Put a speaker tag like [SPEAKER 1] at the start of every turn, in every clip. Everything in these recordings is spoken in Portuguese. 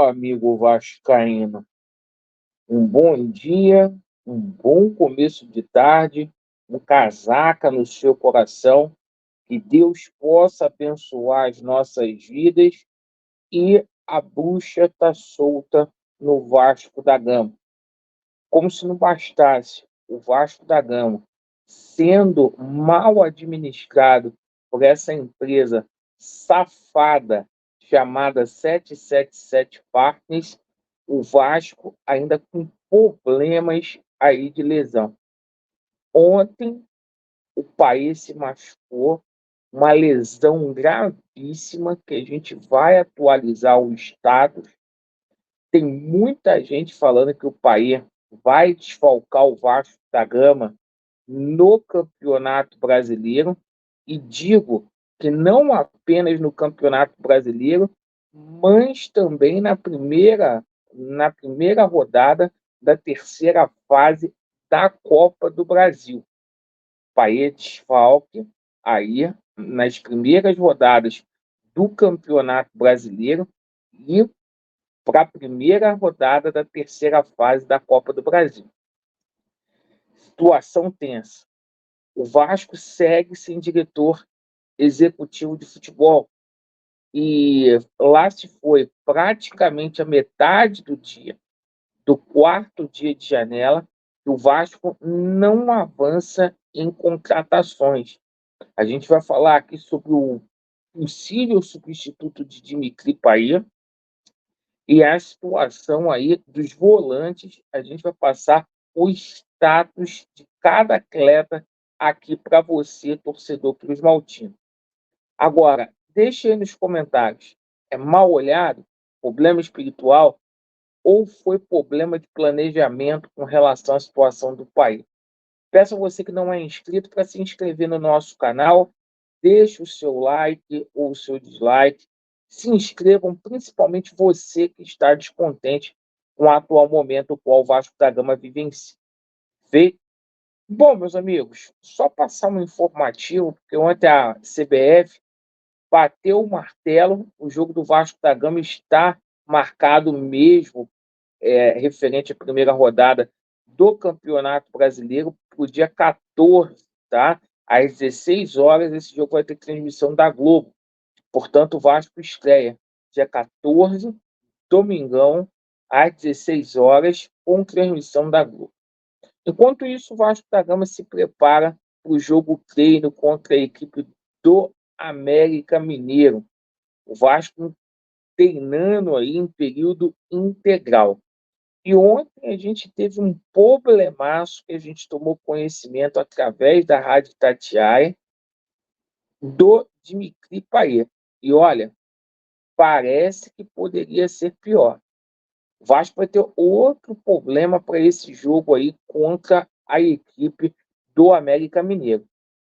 [SPEAKER 1] amigo vascaíno, um bom dia, um bom começo de tarde, um casaca no seu coração, que Deus possa abençoar as nossas vidas e a bucha está solta no Vasco da Gama. Como se não bastasse o Vasco da Gama sendo mal administrado por essa empresa safada chamada 777 Partners, o Vasco ainda com problemas aí de lesão. Ontem o país se machucou, uma lesão gravíssima que a gente vai atualizar o status. Tem muita gente falando que o país vai desfalcar o Vasco da Gama no Campeonato Brasileiro, e digo que não apenas no Campeonato Brasileiro, mas também na primeira rodada da terceira fase da Copa do Brasil. Paê desfalque aí nas primeiras rodadas do Campeonato Brasileiro e para a primeira rodada da terceira fase da Copa do Brasil. Situação tensa. O Vasco segue sem diretor executivo de futebol. E lá se foi praticamente a metade do dia, do quarto dia de janela, que o Vasco não avança em contratações. A gente vai falar aqui sobre o possível substituto de Dimitri Payet e a situação aí dos volantes. A gente vai passar o status de cada atleta aqui para você, torcedor Cruz Maltino. Agora, deixe aí nos comentários. É mal olhado? Problema espiritual? Ou foi problema de planejamento com relação à situação do país? Peço a você que não é inscrito para se inscrever no nosso canal. Deixe o seu like ou o seu dislike. Se inscrevam, principalmente você que está descontente com o atual momento o qual o Vasco da Gama vivencia. Feito? Bom, meus amigos, só passar um informativo, porque ontem a CBF bateu o martelo, o jogo do Vasco da Gama está marcado mesmo, referente à primeira rodada do Campeonato Brasileiro, para o dia 14, tá? Às 16 horas, esse jogo vai ter transmissão da Globo. Portanto, o Vasco estreia dia 14, domingão, às 16 horas, com transmissão da Globo. Enquanto isso, o Vasco da Gama se prepara para o jogo treino contra a equipe do América Mineiro. O Vasco treinando aí em período integral. E ontem a gente teve um problemaço que a gente tomou conhecimento através da Rádio Itatiaia do Dimitri Payet. E olha, parece que poderia ser pior. O Vasco vai ter outro problema para esse jogo aí contra a equipe do América Mineiro.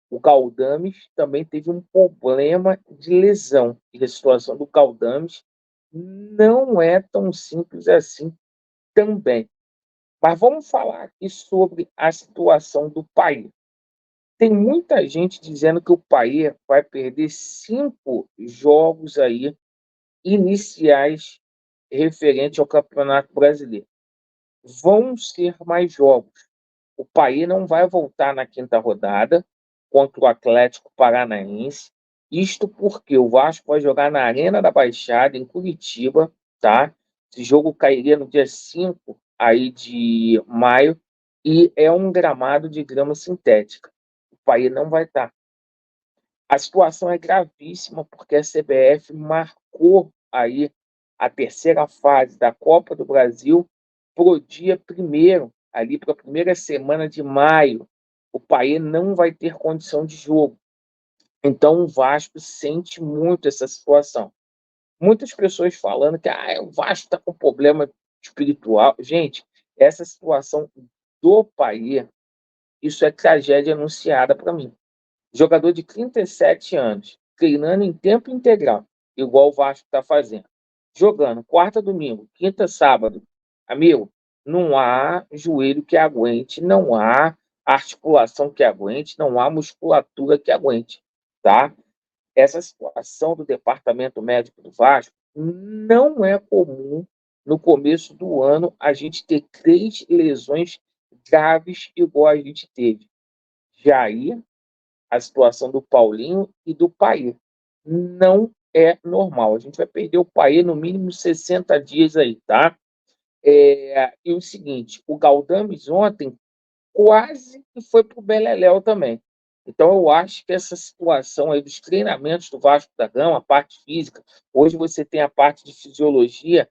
[SPEAKER 1] O Galdames também teve um problema de lesão. E a situação do Galdames não é tão simples assim também. Mas vamos falar aqui sobre a situação do Payet. Tem muita gente dizendo que o Payet vai perder 5 jogos aí iniciais referente ao Campeonato Brasileiro. Vão ser mais jogos. O Payet não vai voltar na quinta rodada contra o Atlético Paranaense. Isto porque o Vasco vai jogar na Arena da Baixada, em Curitiba, tá? Esse jogo cairia no dia 5 aí de maio e é um gramado de grama sintética. O Payet não vai estar. A situação é gravíssima porque a CBF marcou aí a terceira fase da Copa do Brasil para o dia 1º, ali para a primeira semana de maio. O Payet não vai ter condição de jogo. Então o Vasco sente muito essa situação. Muitas pessoas falando que o Vasco está com problema espiritual. Gente, essa situação do Payet, isso é tragédia anunciada para mim. Jogador de 37 anos, treinando em tempo integral, igual o Vasco está fazendo. Jogando quarta, domingo, quinta, sábado. Amigo, não há joelho que aguente, não há articulação que aguente, não há musculatura que aguente, tá? Essa situação do departamento médico do Vasco não é comum no começo do ano, a gente ter 3 lesões graves igual a gente teve. Jair, a situação do Paulinho e do Paê. Não é normal. A gente vai perder o Paê no mínimo 60 dias aí, tá? E o seguinte, o Galdames ontem quase que foi para o Beleléu também. Então, eu acho que essa situação aí dos treinamentos do Vasco da Gama, a parte física, hoje você tem a parte de fisiologia,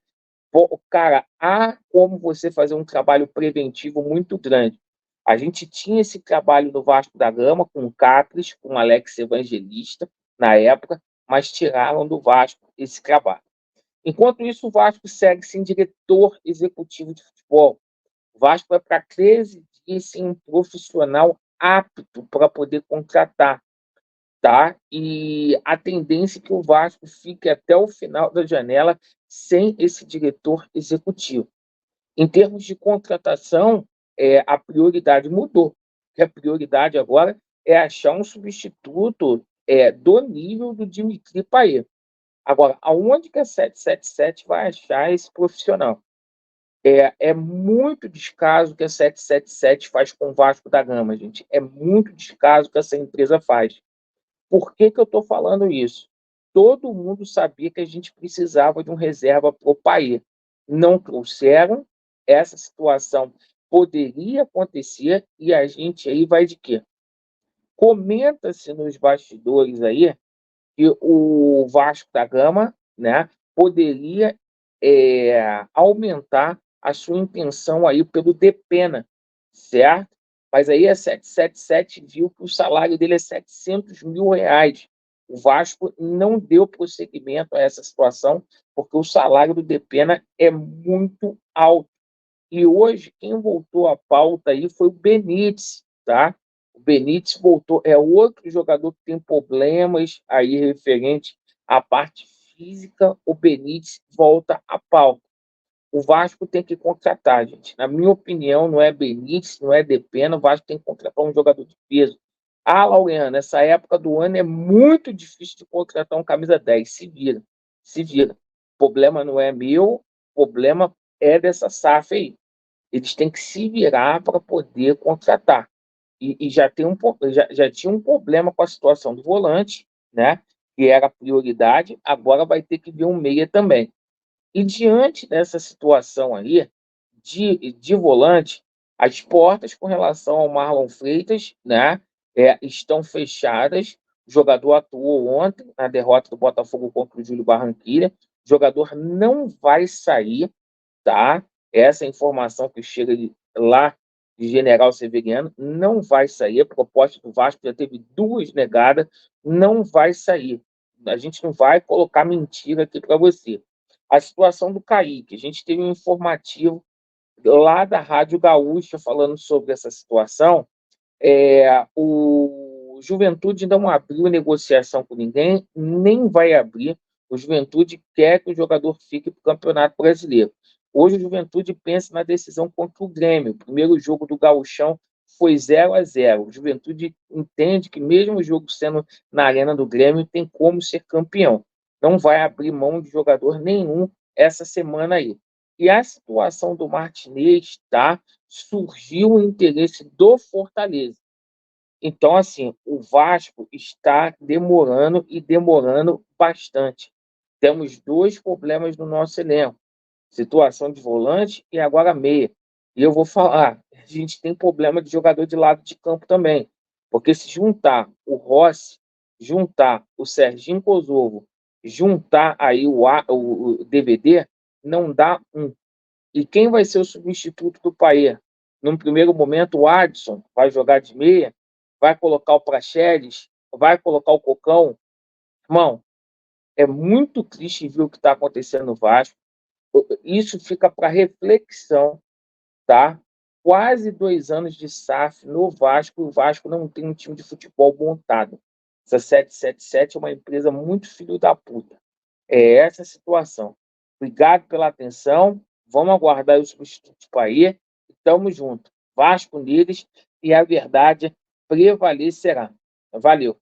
[SPEAKER 1] pô, cara, há como você fazer um trabalho preventivo muito grande. A gente tinha esse trabalho no Vasco da Gama com o Capris, com o Alex Evangelista, na época, mas tiraram do Vasco esse trabalho. Enquanto isso, o Vasco segue sem diretor executivo de futebol. O Vasco vai para 13 dias sem um profissional apto para poder contratar, tá? E a tendência é que o Vasco fique até o final da janela sem esse diretor executivo. Em termos de contratação, a prioridade mudou. A prioridade agora é achar um substituto do nível do Dimitri Payet. Agora, aonde que a 777 vai achar esse profissional? É muito descaso que a 777 faz com o Vasco da Gama, gente. É muito descaso que essa empresa faz. Por que que eu estou falando isso? Todo mundo sabia que a gente precisava de um reserva para o Paê. Não trouxeram, essa situação poderia acontecer e a gente aí vai de quê? Comenta-se nos bastidores aí que o Vasco da Gama, né, poderia aumentar a sua intenção aí pelo Depena, certo? Mas aí a 777 viu que o salário dele é R$ 700 mil. O Vasco não deu prosseguimento a essa situação, porque o salário do Depena é muito alto. E hoje, quem voltou à pauta aí foi o Benítez, tá? O Benítez voltou, é outro jogador que tem problemas aí referente à parte física. O Benítez volta à pauta. O Vasco tem que contratar, gente. Na minha opinião, não é Benítez, não é Depena, o Vasco tem que contratar um jogador de peso. Ah, Laureano, essa época do ano é muito difícil de contratar um camisa 10. Se vira, se vira. O problema não é meu, o problema é dessa SAF aí. Eles têm que se virar para poder contratar. E já tinha um problema com a situação do volante, né? Que era a prioridade, agora vai ter que vir um meia também. E diante dessa situação aí, de volante, as portas com relação ao Marlon Freitas, né, estão fechadas. O jogador atuou ontem na derrota do Botafogo contra o Júlio Barranquilla. O jogador não vai sair, tá? Essa informação que chega lá de General Severiano não vai sair. A proposta do Vasco já teve 2 negadas, não vai sair. A gente não vai colocar mentira aqui para você. A situação do Kaique, a gente teve um informativo lá da Rádio Gaúcha falando sobre essa situação. O Juventude não abriu negociação com ninguém, nem vai abrir. O Juventude quer que o jogador fique para o Campeonato Brasileiro. Hoje o Juventude pensa na decisão contra o Grêmio. O primeiro jogo do Gauchão foi 0-0. O Juventude entende que mesmo o jogo sendo na arena do Grêmio, tem como ser campeão. Não vai abrir mão de jogador nenhum essa semana aí. E a situação do Martinez, tá? Surgiu o interesse do Fortaleza. Então, assim, o Vasco está demorando e demorando bastante. Temos 2 problemas no nosso elenco: situação de volante e agora meia. E eu vou falar, a gente tem problema de jogador de lado de campo também. Porque se juntar o Rossi, juntar o Serginho Kosovo, juntar aí o DVD, não dá um. E quem vai ser o substituto do Paê? Num primeiro momento, o Adson vai jogar de meia, vai colocar o Praxedes, vai colocar o Cocão. Irmão, é muito triste ver o que está acontecendo no Vasco. Isso fica para reflexão, tá? Quase 2 anos de SAF no Vasco, o Vasco não tem um time de futebol montado. Essa 777 é uma empresa muito filho da puta. É essa a situação. Obrigado pela atenção. Vamos aguardar os substitutos para ir. Estamos juntos. Vasco neles e a verdade prevalecerá. Valeu.